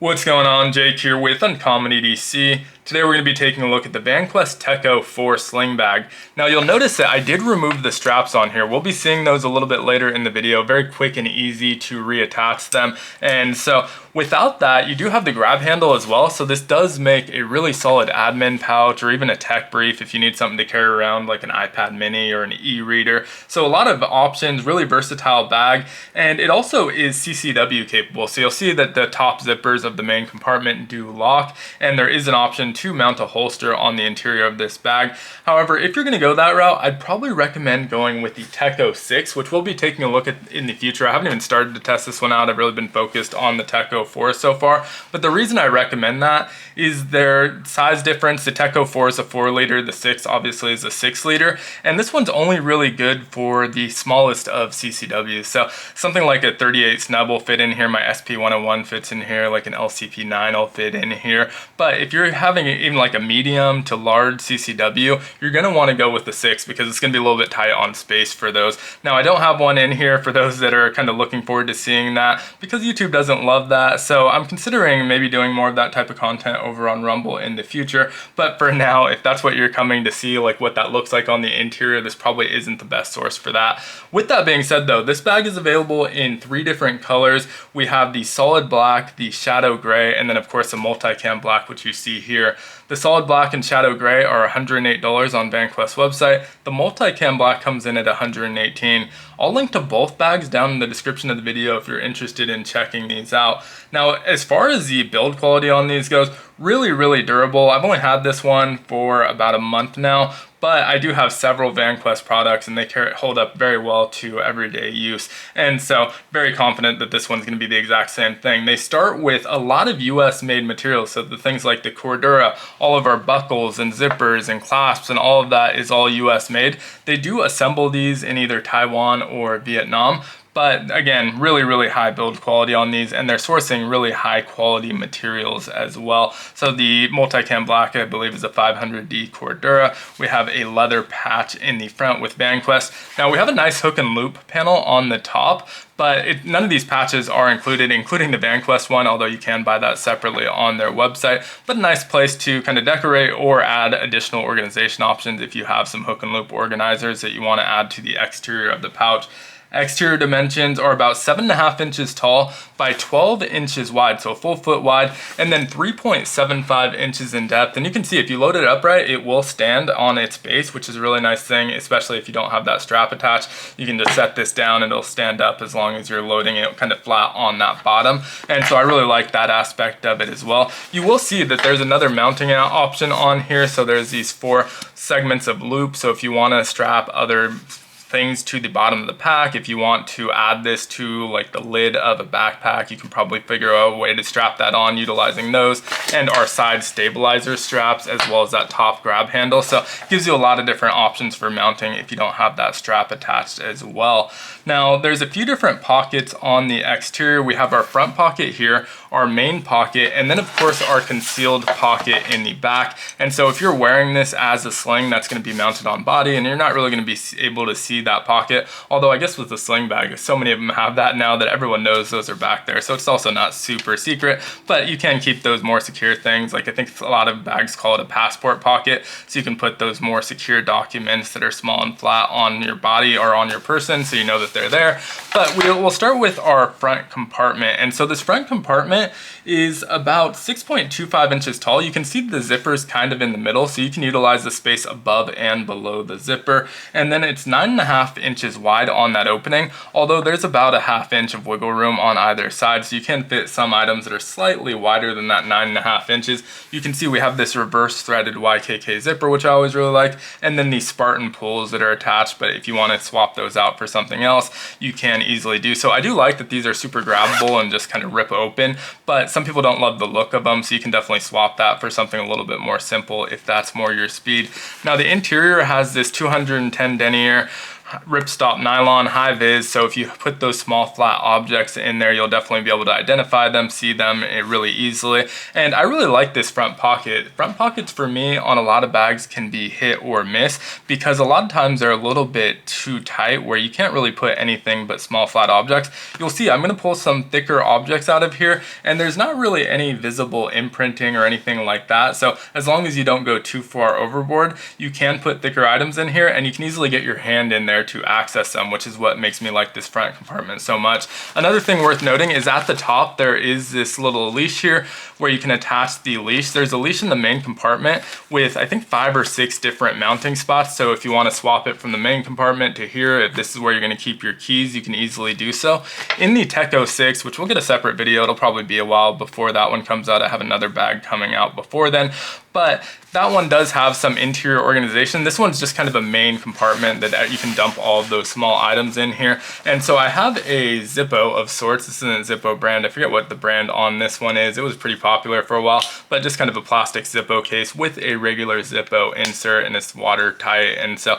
What's going on? Jake here with Uncommon EDC. Today we're going to be taking a look at the Vanquest Tekko-4 Sling bag. Now you'll notice that I did remove the straps on here. We'll be seeing those a little bit later in the video. Very quick and easy to reattach them. And so without that, you do have the grab handle as well. So this does make a really solid admin pouch or even a tech brief if you need something to carry around like an iPad mini or an e-reader. So a lot of options, really versatile bag. And it also is CCW capable. So you'll see that the top zippers of the main compartment do lock, and there is an option to mount a holster on the interior of this bag. However, if you're going to go that route, I'd probably recommend going with the Tekko-6, which we'll be taking a look at in the future. I haven't even started to test this one out. I've really been focused on the Tekko-4 so far. But the reason I recommend that is their size difference. The Tekko-4 is a 4-liter, the 6 obviously is a 6-liter, and this one's only really good for the smallest of CCWs. So something like a 38 snub will fit in here. My SP101 fits in here, like an LCP9 will fit in here. But if you're having even like a medium to large CCW, you're going to want to go with the 6 because it's going to be a little bit tight on space for those. Now I don't have one in here for those that are kind of looking forward to seeing that because YouTube doesn't love that. So I'm considering maybe doing more of that type of content over on Rumble in the future. But for now, if that's what you're coming to see, like what that looks like on the interior, this probably isn't the best source for that. With that being said though, this bag is available in 3 different colors. We have the solid black, the shadow gray, and then of course the multicam black, which you see here. The solid black and shadow gray are $108 on Vanquest's website. The multicam black comes in at $118. I'll link to both bags down in the description of the video if you're interested in checking these out. Now, as far as the build quality on these goes, really durable. I've only had this one for about a month now, but I do have several Vanquest products and they hold up very well to everyday use. And so very confident that this one's going to be the exact same thing. They start with a lot of US made materials. So the things like the Cordura, all of our buckles and zippers and clasps and all of that is all US made. They do assemble these in either Taiwan or Vietnam. But again, really high build quality on these, and they're sourcing really high quality materials as well. So the multicam black, I believe, is a 500D Cordura. We have a leather patch in the front with Vanquest. Now we have a nice hook and loop panel on the top, but none of these patches are included, including the Vanquest one, although you can buy that separately on their website. But a nice place to kind of decorate or add additional organization options if you have some hook and loop organizers that you want to add to the exterior of the pouch. Exterior dimensions are about 7.5 inches tall by 12 inches wide, so a full foot wide, and then 3.75 inches in depth. And you can see if you load it upright, it will stand on its base, which is a really nice thing, especially if you don't have that strap attached. You can just set this down and it'll stand up as long as you're loading it kind of flat on that bottom. And so I really like that aspect of it as well. You will see that there's another mounting option on here. So there's these 4 segments of loop. So if you want to strap other things to the bottom of the pack, if you want to add this to like the lid of a backpack, you can probably figure out a way to strap that on utilizing those and our side stabilizer straps, as well as that top grab handle. So it gives you a lot of different options for mounting if you don't have that strap attached as well. Now there's a few different pockets on the exterior. We have our front pocket here, our main pocket, and then of course our concealed pocket in the back. And so if you're wearing this as a sling, that's going to be mounted on body and you're not really going to be able to see that pocket. Although I guess with the sling bag, so many of them have that now that everyone knows those are back there. So it's also not super secret, but you can keep those more secure things. Like I think a lot of bags call it a passport pocket. So you can put those more secure documents that are small and flat on your body or on your person, so you know that they're there. But we'll start with our front compartment. And so this front compartment is about 6.25 inches tall. You can see the zippers kind of in the middle, so you can utilize the space above and below the zipper. And then it's 9.5 inches wide on that opening, although there's about a 1/2 inch of wiggle room on either side, so you can fit some items that are slightly wider than that 9.5 inches. You can see we have this reverse threaded YKK zipper, which I always really like, and then these Spartan pulls that are attached, but if you want to swap those out for something else, you can easily do so. I do like that these are super grabbable and just kind of rip open, but some people don't love the look of them, so you can definitely swap that for something a little bit more simple if that's more your speed. Now the interior has this 210 denier ripstop nylon, high vis, so if you put those small flat objects in there, you'll definitely be able to identify them, see them really easily. And I really like this front pocket. Front pockets for me on a lot of bags can be hit or miss because a lot of times they're a little bit too tight where you can't really put anything but small flat objects. You'll see I'm going to pull some thicker objects out of here and there's not really any visible imprinting or anything like that. So as long as you don't go too far overboard, you can put thicker items in here and you can easily get your hand in there to access them, which is what makes me like this front compartment so much. Another thing worth noting is at the top there is this little leash here where you can attach the leash. There's a leash in the main compartment with I think 5 or 6 different mounting spots, so if you want to swap it from the main compartment to here, if this is where you're going to keep your keys, you can easily do so. In the Tekko-4, which we'll get a separate video, it'll probably be a while before that one comes out. I have another bag coming out before then, but that one does have some interior organization. This one's just kind of a main compartment that you can dump all of those small items in here. And so I have a Zippo of sorts. This isn't a Zippo brand. I forget what the brand on this one is. It was pretty popular for a while, but just kind of a plastic Zippo case with a regular Zippo insert, and it's watertight, and so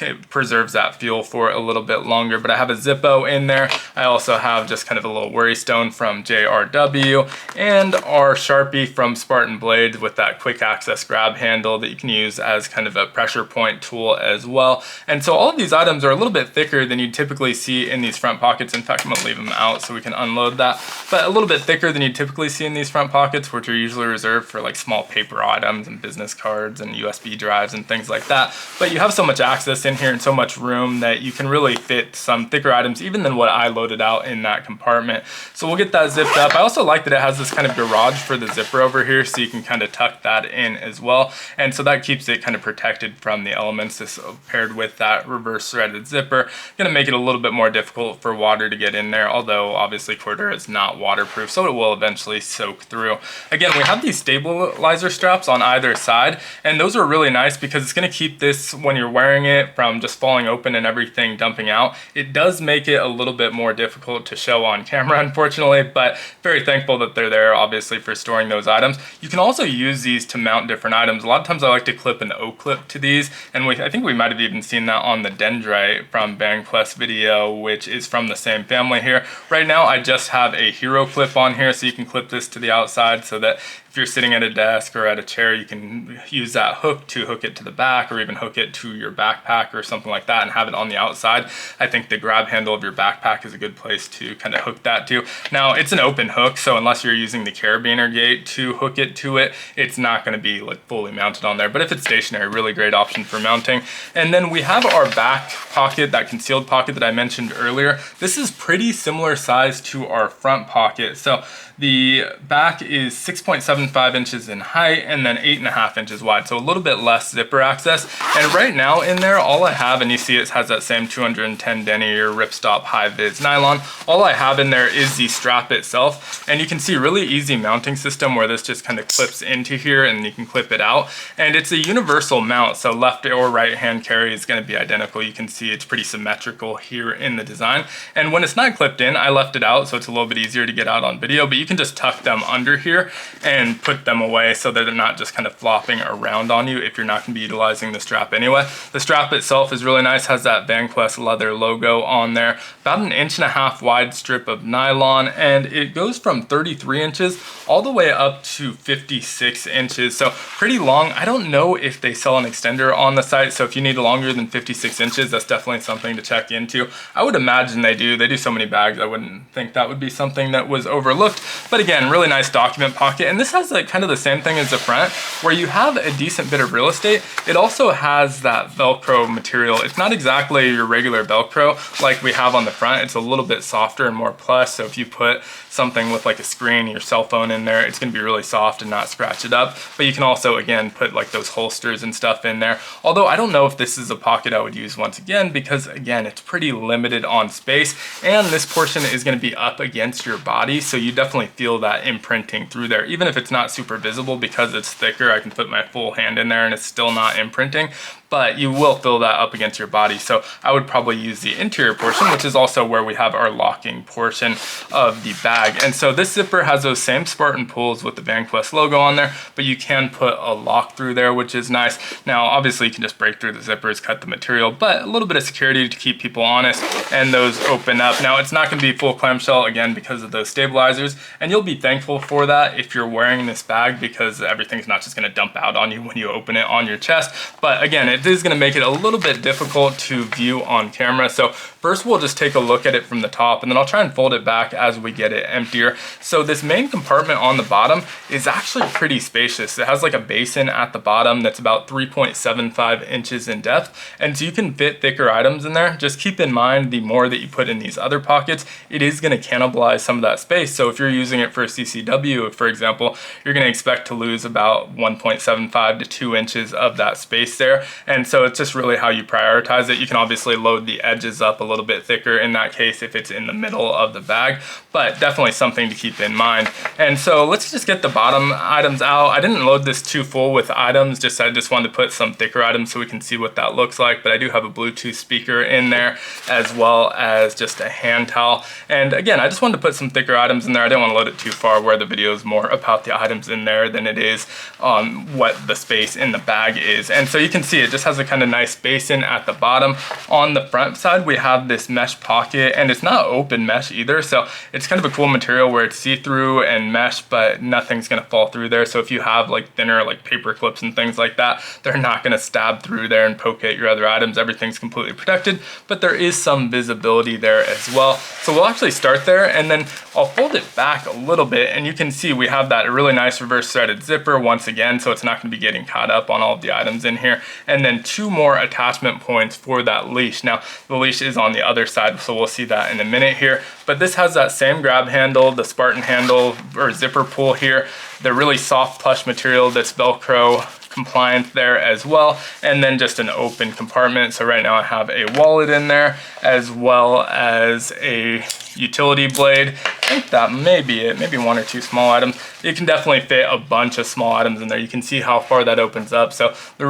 it preserves that feel for a little bit longer. But I have a Zippo in there. I also have just kind of a little worry stone from JRW and our Sharpie from Spartan Blades with that quick access grab handle that you can use as kind of a pressure point tool as well. And so all of these items are a little bit thicker than you'd typically see in these front pockets. In fact, I'm gonna leave them out so we can unload that. But a little bit thicker than you'd typically see in these front pockets, which are usually reserved for like small paper items and business cards and USB drives and things like that. But you have so much access in here and so much room that you can really fit some thicker items even than what I loaded out in that compartment. So we'll get that zipped up. I also like that it has this kind of garage for the zipper over here, so you can kind of tuck that in as well. And so that keeps it kind of protected from the elements. This paired with that reverse threaded zipper, gonna make it a little bit more difficult for water to get in there, although obviously Cordura is not waterproof, so it will eventually soak through. Again, we have these stabilizer straps on either side, and those are really nice because it's gonna keep this, when you're wearing it, from just falling open and everything dumping out. It does make it a little bit more difficult to show on camera, unfortunately, but very thankful that they're there, obviously, for storing those items. You can also use these to mount different items. A lot of times I like to clip an O-clip to these, and I think we might have even seen that on the Dendrite from Vanquest video, which is from the same family here. Right now, I just have a hero clip on here, so you can clip this to the outside so that if you're sitting at a desk or at a chair, you can use that hook to hook it to the back or even hook it to your backpack or something like that and have it on the outside. I think the grab handle of your backpack is a good place to kind of hook that to. Now, it's an open hook, so unless you're using the carabiner gate to hook it to it, it's not going to be like fully mounted on there. But if it's stationary, really great option for mounting. And then we have our back pocket, that concealed pocket that I mentioned earlier. This is pretty similar size to our front pocket. So the back is 6.75 inches in height and then 8.5 inches wide, so a little bit less zipper access. And right now in there, all I have, and you see it has that same 210 denier ripstop high vis nylon, all I have in there is the strap itself. And you can see really easy mounting system where this just kind of clips into here and you can clip it out. And it's a universal mount, so left or right hand carry is going to be identical. You can see it's pretty symmetrical here in the design. And when it's not clipped in, I left it out so it's a little bit easier to get out on video, but you can just tuck them under here and put them away so that they're not just kind of flopping around on you if you're not going to be utilizing the strap anyway. The strap itself is really nice, has that Vanquest leather logo on there, about 1.5 inch wide strip of nylon, and it goes from 33 inches all the way up to 56 inches, so pretty long. I don't know if they sell an extender on the site, so if you need longer than 56 inches, that's definitely something to check into. I would imagine they do. They do so many bags, I wouldn't think that would be something that was overlooked. But again, really nice document pocket. And this has like kind of the same thing as the front, where you have a decent bit of real estate. It also has that Velcro material. It's not exactly your regular Velcro like we have on the front. It's a little bit softer and more plush. So if you put something with like a screen, your cell phone in there, it's gonna be really soft and not scratch it up. But you can also, again, put like those holsters and stuff in there. Although I don't know if this is a pocket I would use once again, because again, it's pretty limited on space. And this portion is gonna be up against your body. So you definitely feel that imprinting through there. Even if it's not super visible because it's thicker, I can put my full hand in there and it's still not imprinting. but you will fill that up against your body. So I would probably use the interior portion, which is also where we have our locking portion of the bag. And so this zipper has those same Spartan pulls with the Vanquest logo on there, but you can put a lock through there, which is nice. Now, obviously you can just break through the zippers, cut the material, but a little bit of security to keep people honest, and those open up. Now, it's not gonna be full clamshell, again, because of those stabilizers, and you'll be thankful for that if you're wearing this bag, because everything's not just gonna dump out on you when you open it on your chest. But again, it is gonna make it a little bit difficult to view on camera. So first we'll just take a look at it from the top, and then I'll try and fold it back as we get it emptier. So this main compartment on the bottom is actually pretty spacious. It has like a basin at the bottom that's about 3.75 inches in depth, and so you can fit thicker items in there. Just keep in mind, the more that you put in these other pockets, it is gonna cannibalize some of that space. So if you're using it for a CCW, for example, you're gonna expect to lose about 1.75 to 2 inches of that space there. And so it's just really how you prioritize it. You can obviously load the edges up a little bit thicker in that case if it's in the middle of the bag, but definitely something to keep in mind. And so let's just get the bottom items out. I didn't load this too full with items, I just wanted to put some thicker items so we can see what that looks like. But I do have a Bluetooth speaker in there, as well as just a hand towel. And again, I just wanted to put some thicker items in there. I didn't want to load it too far where the video is more about the items in there than it is what the space in the bag is. And so you can see it just has a kind of nice basin at the bottom. On the front side, we have this mesh pocket, and it's not open mesh either. So it's kind of a cool material where it's see-through and mesh, but nothing's gonna fall through there. So if you have like thinner like paper clips and things like that, they're not gonna stab through there and poke at your other items. Everything's completely protected, but there is some visibility there as well. So we'll actually start there, and then I'll fold it back a little bit, and you can see we have that really nice reverse threaded zipper once again, so it's not gonna be getting caught up on all of the items in here. And then 2 more attachment points for that leash. Now, the leash is on the other side, so we'll see that in a minute here. But this has that same grab handle, the Spartan handle or zipper pull here, the really soft plush material that's Velcro compliant there as well, and then just an open compartment. So right now I have a wallet in there, as well as a utility blade. I think that may be it, maybe 1 or 2 small items. You can definitely fit a bunch of small items in there. You can see how far that opens up. So the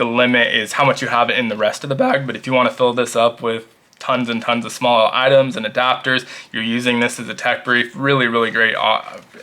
limit is how much you have in the rest of the bag. But if you want to fill this up with tons and tons of small items and adapters, you're using this as a tech brief. Really, really great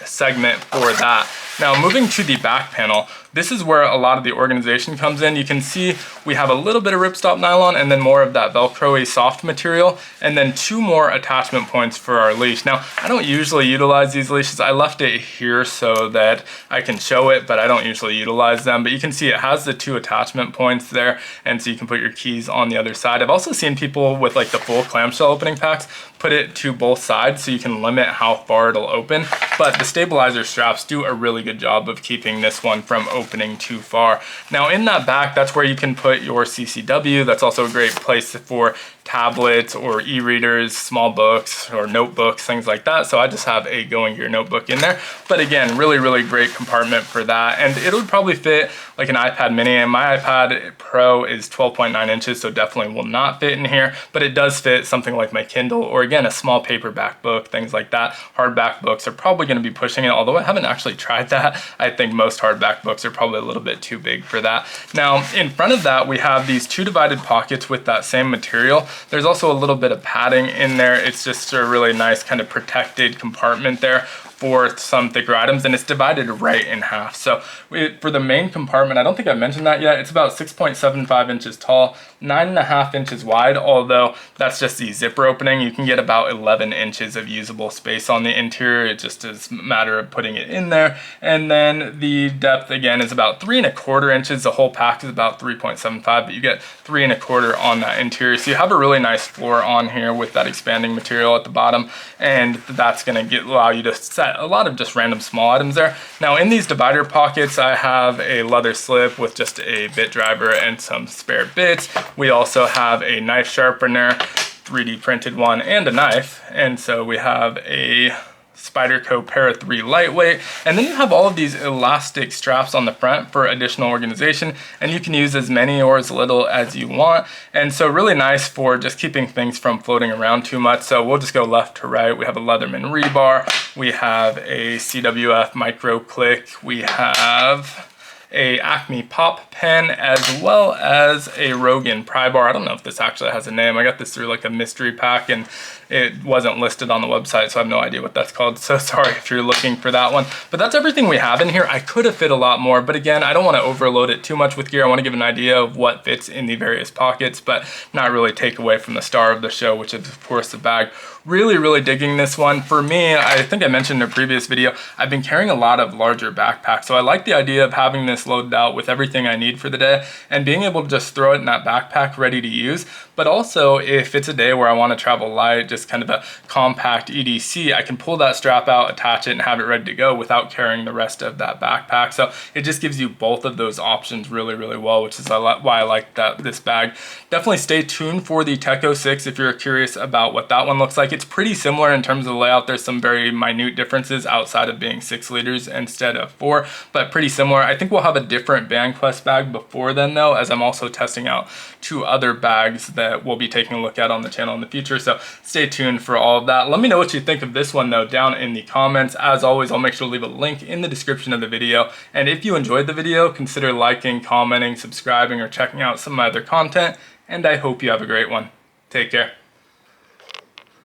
segment for that. Now, moving to the back panel, this is where a lot of the organization comes in. You can see we have a little bit of ripstop nylon and then more of that Velcro-y soft material, and then 2 more attachment points for our leash. Now, I don't usually utilize these leashes. I left it here so that I can show it, but I don't usually utilize them. But you can see it has the 2 attachment points there, and so you can put your keys on the other side. I've also seen people with like the full clamshell opening packs put it to both sides so you can limit how far it'll open. But the stabilizer straps do a really good job of keeping this one from opening too far. Now in that back, that's where you can put your CCW. That's also a great place for tablets or e-readers, small books or notebooks, things like that. So I just have a Going Gear notebook in there. But again, really, really great compartment for that. And it would probably fit like an iPad mini, and my iPad Pro is 12.9 inches, so definitely will not fit in here, but it does fit something like my Kindle, or again, a small paperback book, things like that. Hardback books are probably gonna be pushing it, although I haven't actually tried that. I think most hardback books are probably a little bit too big for that. Now, in front of that, we have these 2 divided pockets with that same material. There's also a little bit of padding in there. It's just a really nice kind of protected compartment there for some thicker items, and it's divided right in half. So for the main compartment, I don't think I mentioned that yet, it's about 6.75 inches tall, 9.5 inches wide, although that's just the zipper opening. You can get about 11 inches of usable space on the interior. It just is a matter of putting it in there. And then the depth again is about 3.25 inches. The whole pack is about 3.75, but you get 3.25 on that interior. So you have a really nice floor on here with that expanding material at the bottom, and that's gonna allow you to set a lot of just random small items there. Now in these divider pockets, I have a leather slip with just a bit driver and some spare bits. We also have a knife sharpener, 3D printed one, and a knife. And so we have a Spyderco Para 3 lightweight, and then you have all of these elastic straps on the front for additional organization, and you can use as many or as little as you want. And so really nice for just keeping things from floating around too much. So we'll just go left to right. We have a Leatherman rebar, we have a CWF micro click, we have a Acme Pop pen, as well as a Rogan pry bar. I don't know if this actually has a name. I got this through like a mystery pack and it wasn't listed on the website, so I have no idea what that's called. So sorry if you're looking for that one. But that's everything we have in here. I could have fit a lot more, but again, I don't want to overload it too much with gear. I want to give an idea of what fits in the various pockets, but not really take away from the star of the show, which is of course the bag. Really digging this one. For me, I think I mentioned in a previous video, I've been carrying a lot of larger backpacks. So I like the idea of having this loaded out with everything I need for the day and being able to just throw it in that backpack ready to use. But also if it's a day where I want to travel light, just kind of a compact EDC, I can pull that strap out, attach it, and have it ready to go without carrying the rest of that backpack. So it just gives you both of those options really well, which is why I like this bag. Definitely stay tuned for the Tekko-4 if you're curious about what that one looks like. It's pretty similar in terms of the layout. There's some very minute differences outside of being 6 liters instead of 4, but pretty similar. I think we'll have a different Vanquest bag before then though, as I'm also testing out 2 other bags that we'll be taking a look at on the channel in the future. So stay tuned for all of that. Let me know what you think of this one though down in the comments. As always, I'll make sure to leave a link in the description of the video. And if you enjoyed the video, consider liking, commenting, subscribing, or checking out some of my other content. And I hope you have a great one. Take care.